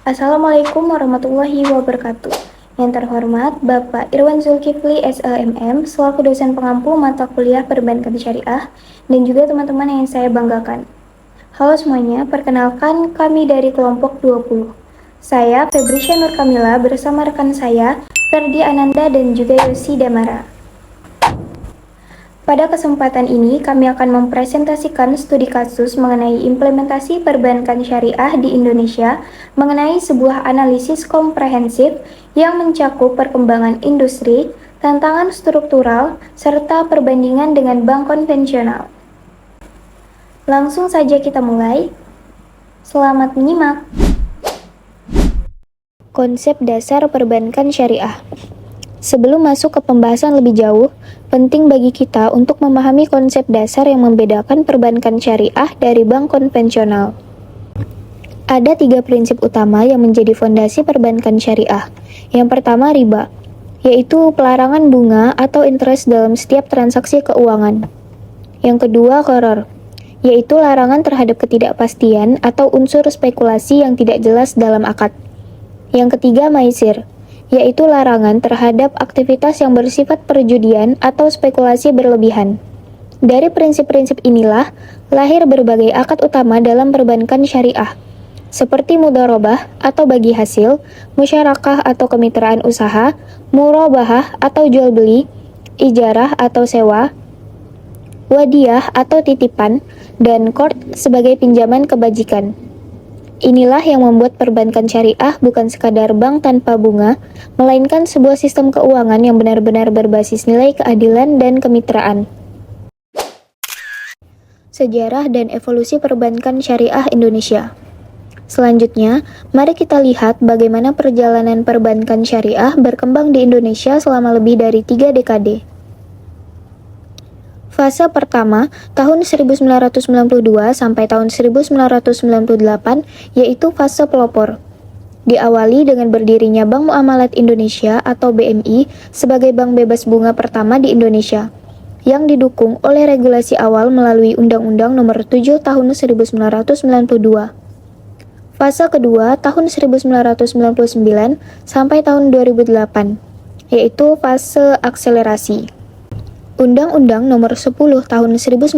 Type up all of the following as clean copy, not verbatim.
Assalamualaikum warahmatullahi wabarakatuh. Yang terhormat Bapak Irwan Zulkifli SLMM selaku dosen pengampu mata kuliah Perbankan Syariah dan juga teman-teman yang saya banggakan. Halo semuanya, perkenalkan kami dari kelompok 20. Saya Febrisya Nur Kamila bersama rekan saya Ferdi Ananda dan juga Yosi Damara. Pada kesempatan ini, kami akan mempresentasikan studi kasus mengenai implementasi perbankan syariah di Indonesia mengenai sebuah analisis komprehensif yang mencakup perkembangan industri, tantangan struktural, serta perbandingan dengan bank konvensional. Langsung saja kita mulai. Selamat menyimak. Konsep dasar perbankan syariah. Sebelum masuk ke pembahasan lebih jauh, penting bagi kita untuk memahami konsep dasar yang membedakan perbankan syariah dari bank konvensional. Ada 3 prinsip utama yang menjadi fondasi perbankan syariah. Yang pertama riba, yaitu pelarangan bunga atau interest dalam setiap transaksi keuangan. Yang kedua gharar, yaitu larangan terhadap ketidakpastian atau unsur spekulasi yang tidak jelas dalam akad. Yang ketiga maisir, yaitu larangan terhadap aktivitas yang bersifat perjudian atau spekulasi berlebihan. Dari prinsip-prinsip inilah lahir berbagai akad utama dalam perbankan syariah, seperti mudharabah atau bagi hasil, musyarakah atau kemitraan usaha, murabahah atau jual beli, ijarah atau sewa, wadiyah atau titipan, dan qard sebagai pinjaman kebajikan. Inilah yang membuat perbankan syariah bukan sekadar bank tanpa bunga, melainkan sebuah sistem keuangan yang benar-benar berbasis nilai keadilan dan kemitraan. Sejarah dan evolusi perbankan syariah Indonesia. Selanjutnya, mari kita lihat bagaimana perjalanan perbankan syariah berkembang di Indonesia selama lebih dari 3 dekade. Fase pertama, tahun 1992 sampai tahun 1998, yaitu fase pelopor. Diawali dengan berdirinya Bank Muamalat Indonesia atau BMI sebagai bank bebas bunga pertama di Indonesia, yang didukung oleh regulasi awal melalui Undang-Undang Nomor 7 Tahun 1992. Fase kedua, tahun 1999 sampai tahun 2008, yaitu fase akselerasi. Undang-Undang Nomor 10 Tahun 1998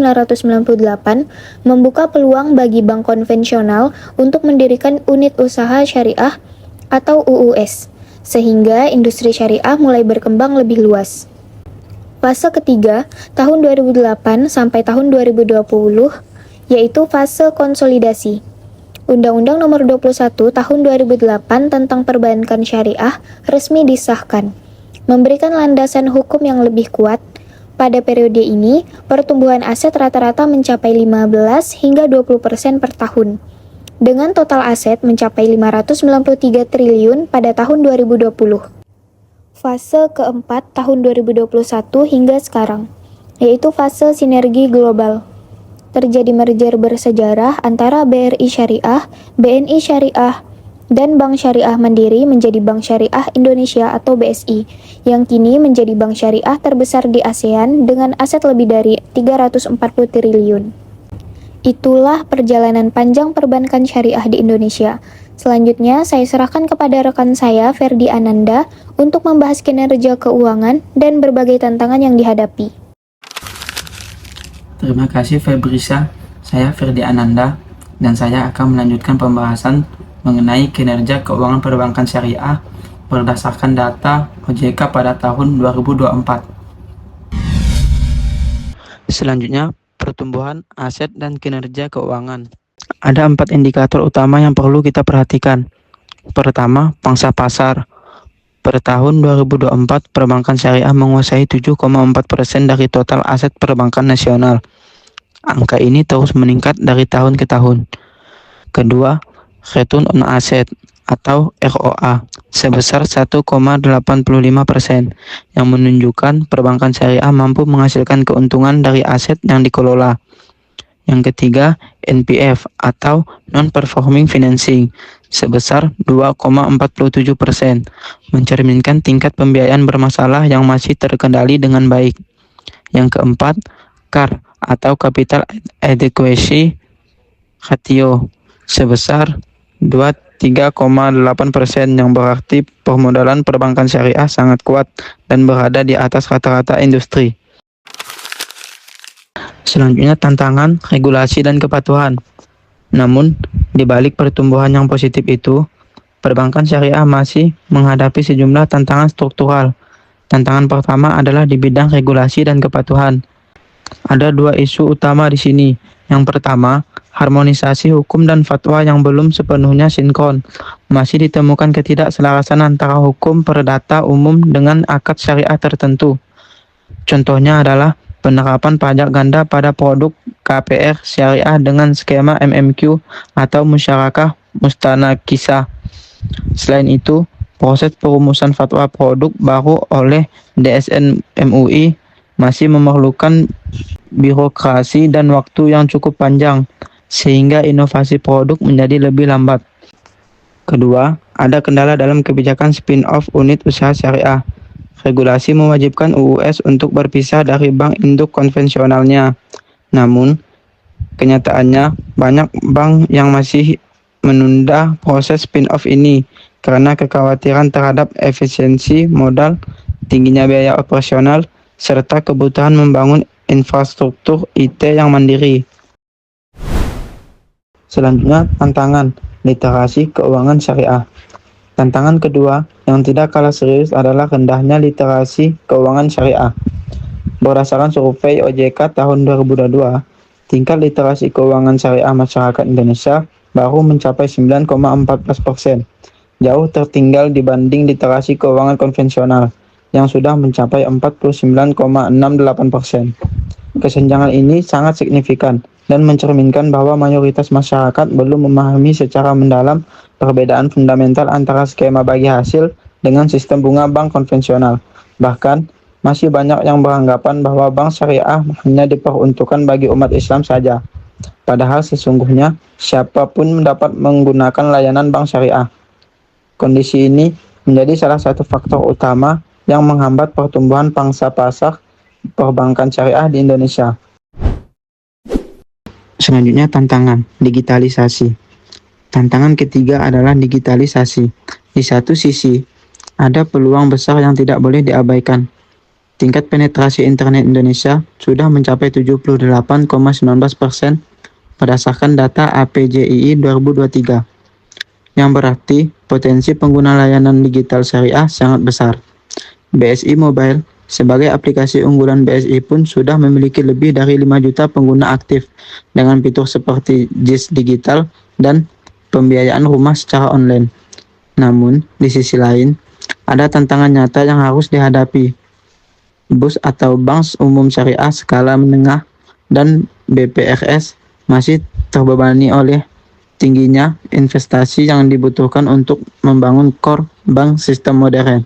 membuka peluang bagi bank konvensional untuk mendirikan unit usaha syariah atau UUS, sehingga industri syariah mulai berkembang lebih luas. Fase ketiga, tahun 2008 sampai tahun 2020, yaitu fase konsolidasi. Undang-Undang Nomor 21 Tahun 2008 tentang perbankan syariah resmi disahkan, memberikan landasan hukum yang lebih kuat. Pada periode ini, pertumbuhan aset rata-rata mencapai 15 hingga 20% per tahun, dengan total aset mencapai 593 triliun pada tahun 2020. Fase keempat tahun 2021 hingga sekarang, yaitu fase sinergi global. Terjadi merger bersejarah antara BRI Syariah, BNI Syariah, dan Bank Syariah Mandiri menjadi Bank Syariah Indonesia atau BSI, yang kini menjadi bank syariah terbesar di ASEAN dengan aset lebih dari 340 triliun. Itulah perjalanan panjang perbankan syariah di Indonesia. Selanjutnya, saya serahkan kepada rekan saya, Ferdi Ananda, untuk membahas kinerja keuangan dan berbagai tantangan yang dihadapi. Terima kasih Febrisya, saya Ferdi Ananda, dan saya akan melanjutkan pembahasan mengenai kinerja keuangan perbankan syariah berdasarkan data OJK pada tahun 2024. Selanjutnya, pertumbuhan aset dan kinerja keuangan. Ada 4 indikator utama yang perlu kita perhatikan. Pertama, pangsa pasar. Per tahun 2024, perbankan syariah menguasai 7,4% dari total aset perbankan nasional. Angka ini terus meningkat dari tahun ke tahun. Kedua, return on asset atau ROA sebesar 1,85%, yang menunjukkan perbankan syariah mampu menghasilkan keuntungan dari aset yang dikelola. Yang ketiga, NPF atau non-performing financing sebesar 2,47%, mencerminkan tingkat pembiayaan bermasalah yang masih terkendali dengan baik. Yang keempat, CAR atau Capital Adequacy Ratio sebesar 3,8%, yang berarti permodalan perbankan syariah sangat kuat dan berada di atas rata-rata industri. Selanjutnya, tantangan, regulasi, dan kepatuhan. Namun, di balik pertumbuhan yang positif itu, perbankan syariah masih menghadapi sejumlah tantangan struktural. Tantangan pertama adalah di bidang regulasi dan kepatuhan. Ada dua isu utama di sini. Yang pertama, harmonisasi hukum dan fatwa yang belum sepenuhnya sinkron. Masih ditemukan ketidakselarasan antara hukum perdata umum dengan akad syariah tertentu. Contohnya adalah penerapan pajak ganda pada produk KPR syariah dengan skema MMQ atau musyarakah mustanakisah. Selain itu, proses perumusan fatwa produk baru oleh DSN MUI masih memerlukan birokrasi dan waktu yang cukup panjang, sehingga inovasi produk menjadi lebih lambat. Kedua, ada kendala dalam kebijakan spin-off unit usaha syariah. Regulasi mewajibkan UUS untuk berpisah dari bank induk konvensionalnya. Namun, kenyataannya banyak bank yang masih menunda proses spin-off ini karena kekhawatiran terhadap efisiensi modal, tingginya biaya operasional, serta kebutuhan membangun infrastruktur IT yang mandiri. Selanjutnya, tantangan literasi keuangan syariah. Tantangan kedua yang tidak kalah serius adalah rendahnya literasi keuangan syariah. Berdasarkan survei OJK tahun 2022, tingkat literasi keuangan syariah masyarakat Indonesia baru mencapai 9,14%, jauh tertinggal dibanding literasi keuangan konvensional yang sudah mencapai 49,68%. Kesenjangan ini sangat signifikan dan mencerminkan bahwa mayoritas masyarakat belum memahami secara mendalam perbedaan fundamental antara skema bagi hasil dengan sistem bunga bank konvensional. Bahkan, masih banyak yang beranggapan bahwa bank syariah hanya diperuntukkan bagi umat Islam saja. Padahal sesungguhnya, siapapun dapat menggunakan layanan bank syariah. Kondisi ini menjadi salah satu faktor utama yang menghambat pertumbuhan pangsa pasar perbankan syariah di Indonesia. Selanjutnya, tantangan digitalisasi. Tantangan ketiga adalah digitalisasi. Di satu sisi, ada peluang besar yang tidak boleh diabaikan. Tingkat penetrasi internet Indonesia sudah mencapai 78,19% berdasarkan data APJII 2023, yang berarti potensi pengguna layanan digital syariah sangat besar. BSI Mobile sebagai aplikasi unggulan BSI pun sudah memiliki lebih dari 5 juta pengguna aktif dengan fitur seperti JIS digital dan pembiayaan rumah secara online. Namun, di sisi lain, ada tantangan nyata yang harus dihadapi. BUS atau Bank Umum Syariah skala menengah dan BPRS masih terbebani oleh tingginya investasi yang dibutuhkan untuk membangun core bank sistem modern.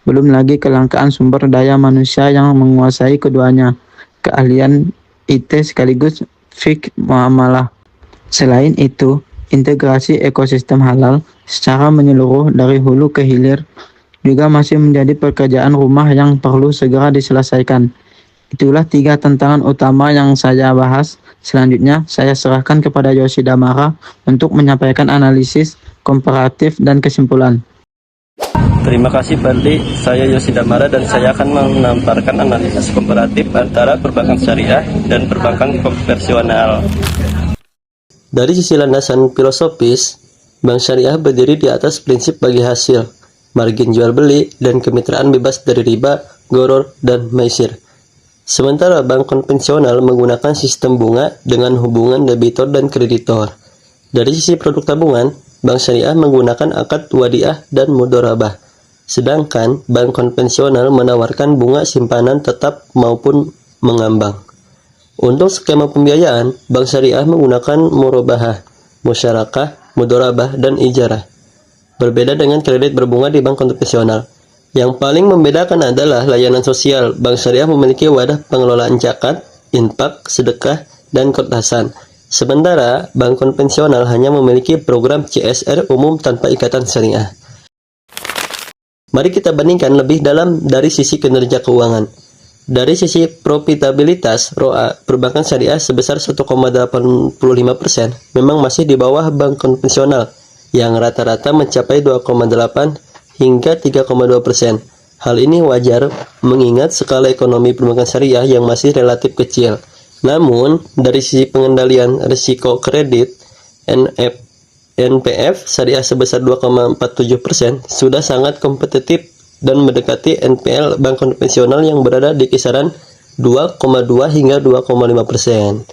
Belum lagi kelangkaan sumber daya manusia yang menguasai keduanya, keahlian IT sekaligus fiqh muamalah. Selain itu, integrasi ekosistem halal secara menyeluruh dari hulu ke hilir juga masih menjadi pekerjaan rumah yang perlu segera diselesaikan. Itulah 3 tantangan utama yang saya bahas. Selanjutnya, saya serahkan kepada Yosi Damara untuk menyampaikan analisis komparatif dan kesimpulan. Terima kasih Fadli, saya Yosi Damara dan saya akan memaparkan analisis komparatif antara perbankan syariah dan perbankan konvensional. Dari sisi landasan filosofis, bank syariah berdiri di atas prinsip bagi hasil, margin jual beli, dan kemitraan bebas dari riba, gharar, dan maisir. Sementara bank konvensional menggunakan sistem bunga dengan hubungan debitor dan kreditor. Dari sisi produk tabungan, bank syariah menggunakan akad wadiah dan mudharabah. Sedangkan bank konvensional menawarkan bunga simpanan tetap maupun mengambang. Untuk skema pembiayaan, bank syariah menggunakan murabahah, musyarakah, mudharabah, dan ijarah. Berbeda dengan kredit berbunga di bank konvensional. Yang paling membedakan adalah layanan sosial. Bank syariah memiliki wadah pengelolaan zakat, infak, sedekah, dan qardhasan. Sementara bank konvensional hanya memiliki program CSR umum tanpa ikatan syariah. Mari kita bandingkan lebih dalam dari sisi kinerja keuangan. Dari sisi profitabilitas, ROA perbankan syariah sebesar 1,85% memang masih di bawah bank konvensional yang rata-rata mencapai 2,8 hingga 3,2%. Hal ini wajar mengingat skala ekonomi perbankan syariah yang masih relatif kecil. Namun, dari sisi pengendalian risiko kredit, NPF syariah sebesar 2,47% sudah sangat kompetitif dan mendekati NPL bank konvensional yang berada di kisaran 2,2 hingga 2,5%.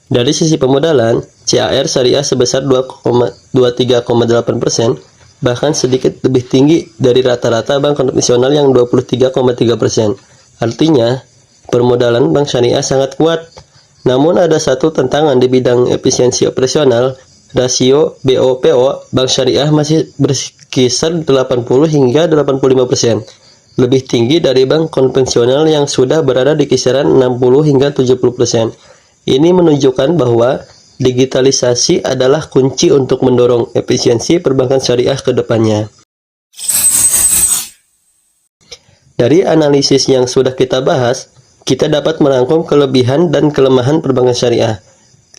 Dari sisi pemodalan, CAR syariah sebesar 23,8%, bahkan sedikit lebih tinggi dari rata-rata bank konvensional yang 23,3%. Artinya, permodalan bank syariah sangat kuat. Namun ada satu tantangan di bidang efisiensi operasional, rasio BOPO bank syariah masih berkisar 80 hingga 85%, lebih tinggi dari bank konvensional yang sudah berada di kisaran 60 hingga 70%. Ini menunjukkan bahwa digitalisasi adalah kunci untuk mendorong efisiensi perbankan syariah ke depannya. Dari analisis yang sudah kita bahas, kita dapat merangkum kelebihan dan kelemahan perbankan syariah.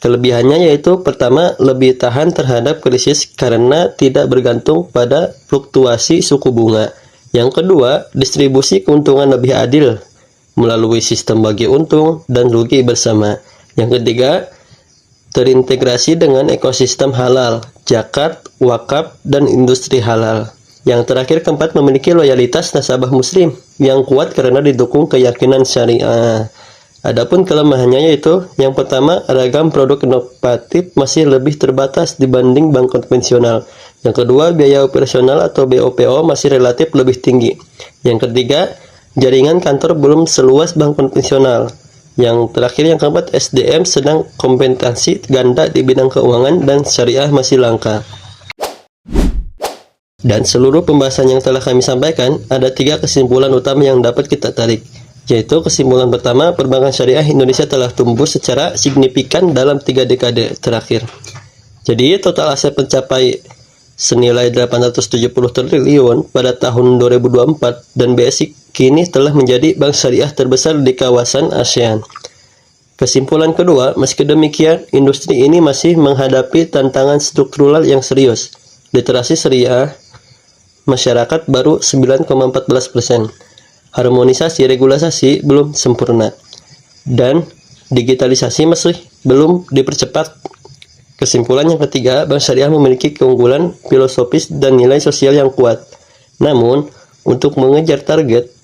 Kelebihannya yaitu pertama, lebih tahan terhadap krisis karena tidak bergantung pada fluktuasi suku bunga. Yang kedua, distribusi keuntungan lebih adil melalui sistem bagi untung dan rugi bersama. Yang ketiga, terintegrasi dengan ekosistem halal, zakat, wakaf, dan industri halal. Yang terakhir, keempat, memiliki loyalitas nasabah muslim yang kuat karena didukung keyakinan syariah. Adapun kelemahannya yaitu, yang pertama, ragam produk inovatif masih lebih terbatas dibanding bank konvensional. Yang kedua, biaya operasional atau BOPO masih relatif lebih tinggi. Yang ketiga, jaringan kantor belum seluas bank konvensional. Yang terakhir, yang keempat, SDM sedang kompetisi ganda di bidang keuangan dan syariah masih langka. Dan seluruh pembahasan yang telah kami sampaikan, ada 3 kesimpulan utama yang dapat kita tarik. Yaitu kesimpulan pertama, perbankan syariah Indonesia telah tumbuh secara signifikan dalam 3 dekade terakhir. Jadi total aset mencapai senilai 870 triliun pada tahun 2024 dan BSI kini telah menjadi bank syariah terbesar di kawasan ASEAN. Kesimpulan kedua, meski demikian, industri ini masih menghadapi tantangan struktural yang serius. Literasi syariah masyarakat baru 9,14%. Harmonisasi regulasi belum sempurna. Dan digitalisasi masih belum dipercepat. Kesimpulan yang ketiga, bank syariah memiliki keunggulan filosofis dan nilai sosial yang kuat. Namun, untuk mengejar target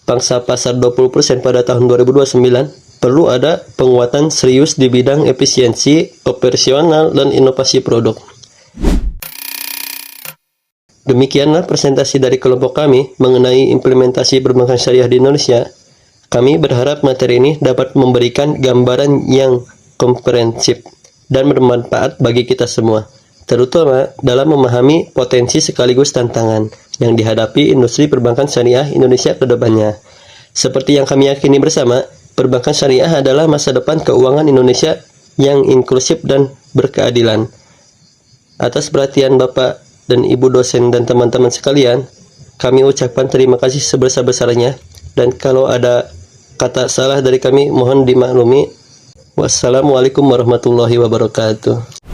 pangsa pasar 20% pada tahun 2029, perlu ada penguatan serius di bidang efisiensi, operasional, dan inovasi produk. Demikianlah presentasi dari kelompok kami mengenai implementasi perbankan syariah di Indonesia. Kami berharap materi ini dapat memberikan gambaran yang komprehensif dan bermanfaat bagi kita semua, terutama dalam memahami potensi sekaligus tantangan yang dihadapi industri perbankan syariah Indonesia ke depannya. Seperti yang kami yakini bersama, perbankan syariah adalah masa depan keuangan Indonesia yang inklusif dan berkeadilan. Atas perhatian Bapak dan Ibu dosen dan teman-teman sekalian, kami ucapkan terima kasih sebesar-besarnya, dan kalau ada kata salah dari kami mohon dimaklumi. Wassalamualaikum warahmatullahi wabarakatuh.